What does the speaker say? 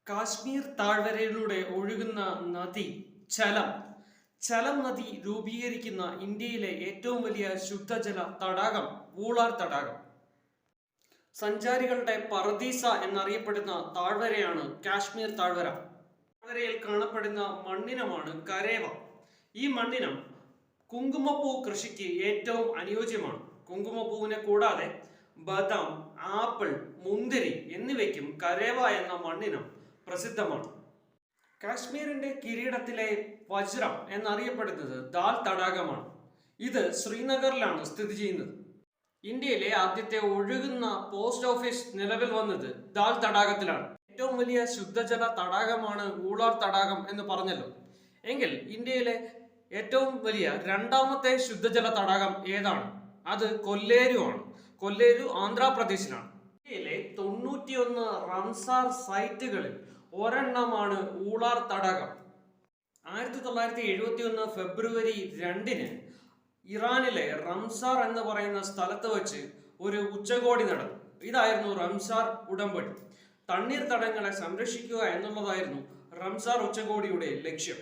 കാശ്മീർ താഴ്വരയിലൂടെ ഒഴുകുന്ന നദി ചലം. ചലം നദി രൂപീകരിക്കുന്ന ഇന്ത്യയിലെ ഏറ്റവും വലിയ ശുദ്ധജല തടാകം വൂളാർ തടാകം. സഞ്ചാരികളുടെ പറദീസ എന്നറിയപ്പെടുന്ന താഴ്വരയാണ് കാശ്മീർ താഴ്വര. താഴ്വരയിൽ കാണപ്പെടുന്ന മണ്ണിനമാണ് കരേവ. ഈ മണ്ണിനം കുങ്കുമപ്പൂ കൃഷിക്ക് ഏറ്റവും അനുയോജ്യമാണ്. കുങ്കുമപ്പൂവിനെ കൂടാതെ ബദാം, ആപ്പിൾ, മുന്തിരി എന്നിവയ്ക്കും കരേവ എന്ന മണ്ണിനം പ്രസിദ്ധമാണ്. കാശ്മീരിന്റെ കിരീടത്തിലെ വജ്രം എന്നറിയപ്പെടുന്നത് ദാൽ തടാകമാണ്. ഇത് ശ്രീനഗറിലാണ് സ്ഥിതി ചെയ്യുന്നത്. ഇന്ത്യയിലെ ആദ്യത്തെ ഒഴുകുന്ന പോസ്റ്റ് ഓഫീസ് നിലവിൽ വന്നത് ദാൽ തടാകത്തിലാണ്. ഏറ്റവും വലിയ ശുദ്ധജല തടാകമാണ് വൂളാർ തടാകം എന്ന് പറഞ്ഞല്ലോ. എങ്കിൽ ഇന്ത്യയിലെ ഏറ്റവും വലിയ രണ്ടാമത്തെ ശുദ്ധജല തടാകം ഏതാണ്? അത് കൊല്ലേരു ആണ്. കൊല്ലേരു ആന്ധ്രാപ്രദേശിലാണ്. ഇന്ത്യയിലെ 91 റംസാർ സൈറ്റുകളിൽ ഒരെണ്ണമാണ് വൂളാർ തടാകം. 1971 ഫെബ്രുവരി 2 ഇറാനിലെ റംസാർ എന്ന് പറയുന്ന സ്ഥലത്ത് വെച്ച് ഒരു ഉച്ചകോടി നടന്നു. ഇതായിരുന്നു റംസാർ ഉടമ്പടി. തണ്ണീർത്തടങ്ങളെ സംരക്ഷിക്കുക എന്നുള്ളതായിരുന്നു റംസാർ ഉച്ചകോടിയുടെ ലക്ഷ്യം.